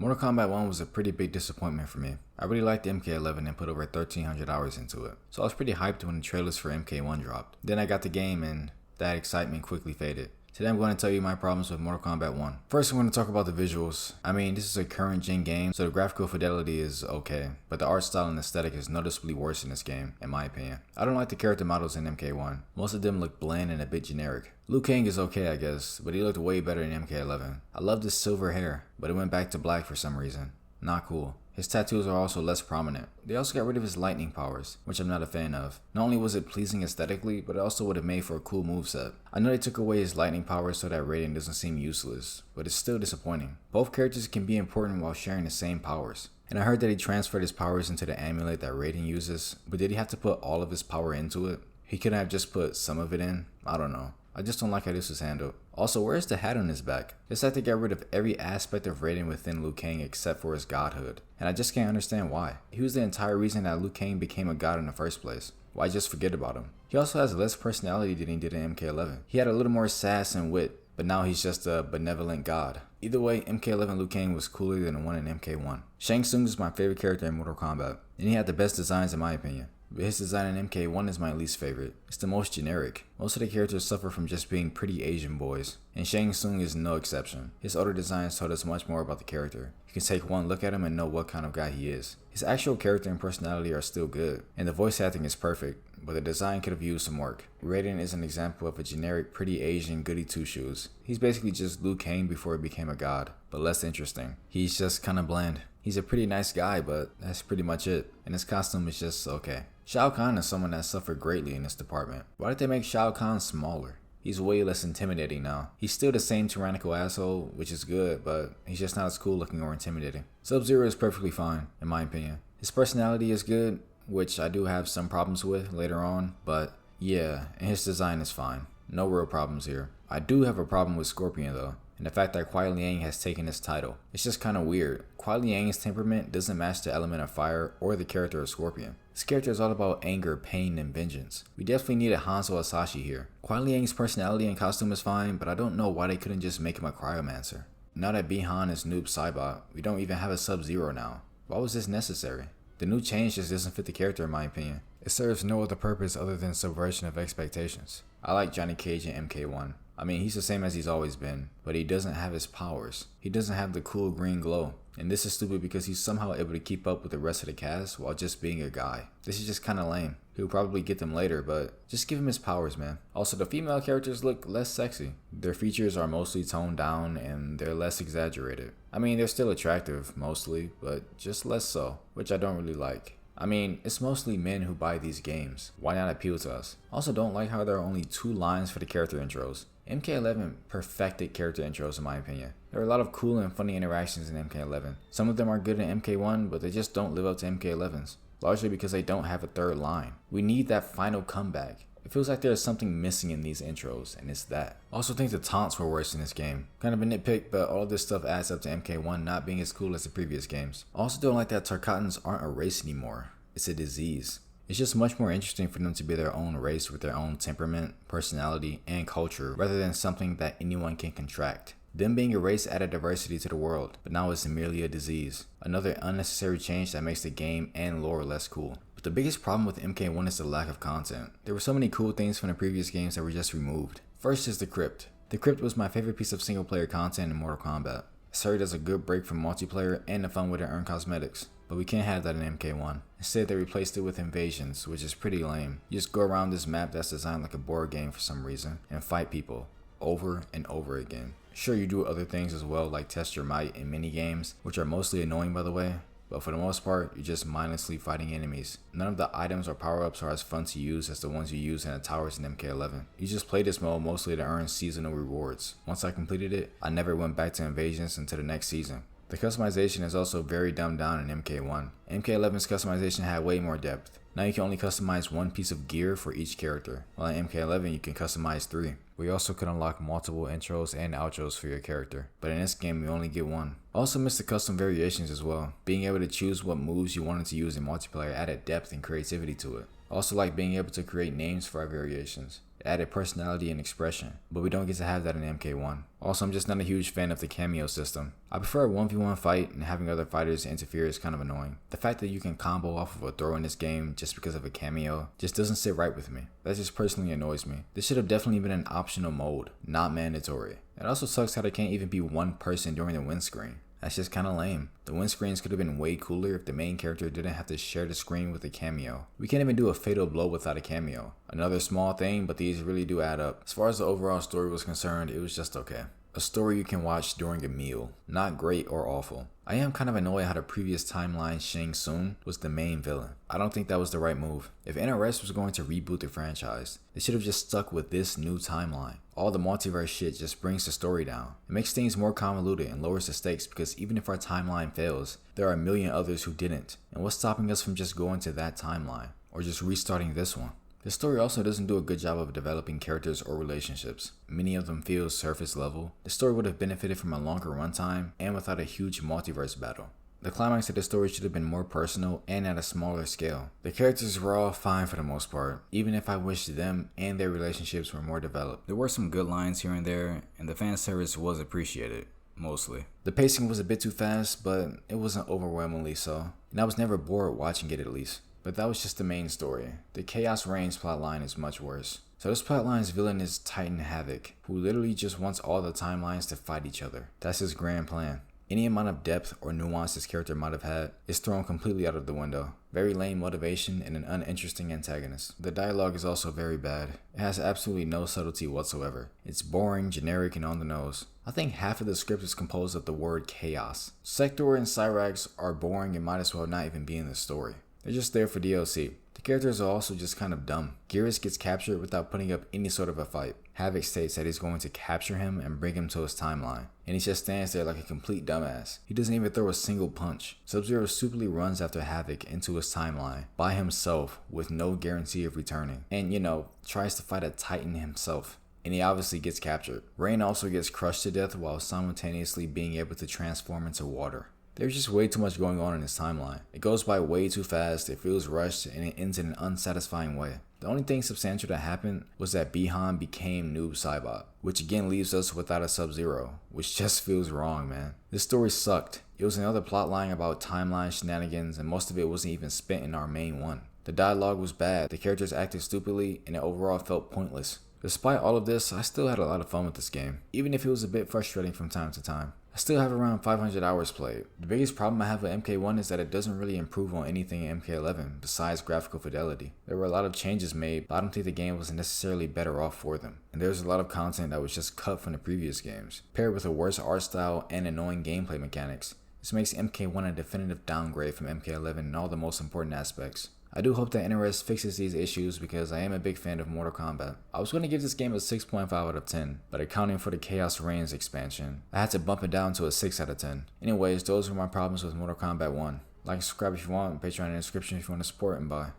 Mortal Kombat 1 was a pretty big disappointment for me. I really liked MK11 and put over 1300 hours into it, so I was pretty hyped when the trailers for MK1 dropped. Then I got the game and that excitement quickly faded. Today I'm going to tell you my problems with Mortal Kombat 1. First I'm going to talk about the visuals. I mean, this is a current gen game, so the graphical fidelity is okay, but the art style and aesthetic is noticeably worse in this game, in my opinion. I don't like the character models in MK1. Most of them look bland and a bit generic. Liu Kang is okay I guess, but he looked way better in MK11. I loved his silver hair, but it went back to black for some reason. Not cool. His tattoos are also less prominent. They also got rid of his lightning powers, which I'm not a fan of. Not only was it pleasing aesthetically, but it also would have made for a cool moveset. I know they took away his lightning powers so that rating doesn't seem useless, but it's still disappointing. Both characters can be important while sharing the same powers. And I heard that he transferred his powers into the amulet that Raiden uses, but did he have to put all of his power into it? He couldn't have just put some of it in? I don't know. I just don't like how this was handled. Also, where's the hat on his back? It's like they got rid of every aspect of Raiden within Liu Kang except for his godhood. And I just can't understand why. He was the entire reason that Liu Kang became a god in the first place. Why just forget about him? He also has less personality than he did in MK11. He had a little more sass and wit, but now he's just a benevolent god. Either way, MK11 Liu Kang was cooler than the one in MK1. Shang Tsung is my favorite character in Mortal Kombat, and he had the best designs in my opinion. But his design in MK1 is my least favorite. It's the most generic. Most of the characters suffer from just being pretty Asian boys, and Shang Tsung is no exception. His older designs told us much more about the character. You can take one look at him and know what kind of guy he is. His actual character and personality are still good, and the voice acting is perfect, but the design could have used some work. Raiden is an example of a generic pretty Asian goody two-shoes. He's basically just Liu Kang before he became a god, but less interesting. He's just kinda bland. He's a pretty nice guy, but that's pretty much it, and his costume is just okay. Shao Kahn is someone that suffered greatly in this department. Why did they make Shao Kahn smaller? He's way less intimidating now. He's still the same tyrannical asshole, which is good, but he's just not as cool looking or intimidating. Sub-Zero is perfectly fine, in my opinion. His personality is good, which I do have some problems with later on, but yeah, and his design is fine. No real problems here. I do have a problem with Scorpion though, and the fact that Kuai Liang has taken this title. It's just kinda weird. Kuai Liang's temperament doesn't match the element of fire or the character of Scorpion. This character is all about anger, pain, and vengeance. We definitely need a Hanzo Asashi here. Kuai Liang's personality and costume is fine, but I don't know why they couldn't just make him a Cryomancer. Now that Bi-Han is Noob Saibot, we don't even have a Sub-Zero now. Why was this necessary? The new change just doesn't fit the character in my opinion. It serves no other purpose other than subversion of expectations. I like Johnny Cage in MK1. I mean, he's the same as he's always been, but he doesn't have his powers. He doesn't have the cool green glow. And this is stupid because he's somehow able to keep up with the rest of the cast while just being a guy. This is just kinda lame. He'll probably get them later, but just give him his powers, man. Also, the female characters look less sexy. Their features are mostly toned down and they're less exaggerated. I mean, they're still attractive, mostly, but just less so, which I don't really like. I mean, it's mostly men who buy these games. Why not appeal to us? Also don't like how there are only 2 lines for the character intros. MK11 perfected character intros in my opinion. There are a lot of cool and funny interactions in MK11. Some of them are good in MK1, but they just don't live up to MK11's. Largely because they don't have a 3rd line. We need that final comeback. It feels like there's something missing in these intros, and it's that. Also think the taunts were worse in this game. Kind of a nitpick, but all of this stuff adds up to MK1 not being as cool as the previous games. Also don't like that Tarkatans aren't a race anymore. It's a disease. It's just much more interesting for them to be their own race with their own temperament, personality, and culture, rather than something that anyone can contract. Them being a race added diversity to the world, but now it's merely a disease. Another unnecessary change that makes the game and lore less cool. But the biggest problem with MK1 is the lack of content. There were so many cool things from the previous games that were just removed. First is the Crypt. The Crypt was my favorite piece of single player content in Mortal Kombat. It served as a good break from multiplayer and the fun way to earn cosmetics. But we can't have that in MK1. Instead, they replaced it with invasions, which is pretty lame. You just go around this map that's designed like a board game for some reason, and fight people, over and over again. Sure, you do other things as well, like test your might in mini games, which are mostly annoying by the way, but for the most part, you're just mindlessly fighting enemies. None of the items or power-ups are as fun to use as the ones you use in the towers in MK11. You just play this mode mostly to earn seasonal rewards. Once I completed it, I never went back to invasions until the next season. The customization is also very dumbed down in MK1. MK11's customization had way more depth. Now you can only customize 1 piece of gear for each character, while in MK11 you can customize 3. We also could unlock multiple intros and outros for your character, but in this game you only get 1. Also missed the custom variations as well. Being able to choose what moves you wanted to use in multiplayer added depth and creativity to it. Also like being able to create names for our variations. It added personality and expression, but we don't get to have that in MK1. Also, I'm just not a huge fan of the cameo system. I prefer a 1v1 fight, and having other fighters interfere is kind of annoying. The fact that you can combo off of a throw in this game just because of a cameo just doesn't sit right with me. That just personally annoys me. This should have definitely been an optional mode, not mandatory. It also sucks how there can't even be one person during the win screen. That's just kinda lame. The win screens could have been way cooler if the main character didn't have to share the screen with a cameo. We can't even do a fatal blow without a cameo. Another small thing, but these really do add up. As far as the overall story was concerned, it was just okay. A story you can watch during a meal. Not great or awful. I am kind of annoyed how the previous timeline Shang Tsung was the main villain. I don't think that was the right move. If NRS was going to reboot the franchise, they should have just stuck with this new timeline. All the multiverse shit just brings the story down. It makes things more convoluted and lowers the stakes because even if our timeline fails, there are a million others who didn't. And what's stopping us from just going to that timeline? Or just restarting this one? The story also doesn't do a good job of developing characters or relationships. Many of them feel surface level. The story would have benefited from a longer runtime and without a huge multiverse battle. The climax of the story should have been more personal and at a smaller scale. The characters were all fine for the most part, even if I wish them and their relationships were more developed. There were some good lines here and there, and the fan service was appreciated, mostly. The pacing was a bit too fast, but it wasn't overwhelmingly so, and I was never bored watching it at least. But that was just the main story. The Chaos Reigns plotline is much worse. So this plotline's villain is Titan Havoc, who literally just wants all the timelines to fight each other. That's his grand plan. Any amount of depth or nuance this character might have had is thrown completely out of the window. Very lame motivation and an uninteresting antagonist. The dialogue is also very bad. It has absolutely no subtlety whatsoever. It's boring, generic, and on the nose. I think half of the script is composed of the word chaos. Sector and Cyrax are boring and might as well not even be in the story. They're just there for DLC. The characters are also just kind of dumb. Geras gets captured without putting up any sort of a fight. Havoc states that he's going to capture him and bring him to his timeline, and he just stands there like a complete dumbass. He doesn't even throw a single punch. Sub-Zero stupidly runs after Havoc into his timeline by himself with no guarantee of returning, and tries to fight a Titan himself. And he obviously gets captured. Rain also gets crushed to death while simultaneously being able to transform into water. There's just way too much going on in this timeline. It goes by way too fast, it feels rushed, and it ends in an unsatisfying way. The only thing substantial that happened was that Bihan became Noob Saibot, which again leaves us without a Sub-Zero, which just feels wrong, man. This story sucked. It was another plotline about timeline shenanigans, and most of it wasn't even spent in our main one. The dialogue was bad, the characters acted stupidly, and it overall felt pointless. Despite all of this, I still had a lot of fun with this game, even if it was a bit frustrating from time to time. I still have around 500 hours played. The biggest problem I have with MK1 is that it doesn't really improve on anything in MK11 besides graphical fidelity. There were a lot of changes made, but I don't think the game was necessarily better off for them. And there's a lot of content that was just cut from the previous games. Paired with a worse art style and annoying gameplay mechanics, this makes MK1 a definitive downgrade from MK11 in all the most important aspects. I do hope that NRS fixes these issues because I am a big fan of Mortal Kombat. I was going to give this game a 6.5 out of 10, but accounting for the Chaos Reigns expansion, I had to bump it down to a 6 out of 10. Anyways, those were my problems with Mortal Kombat 1. Like and subscribe if you want, Patreon in the description if you want to support, and bye.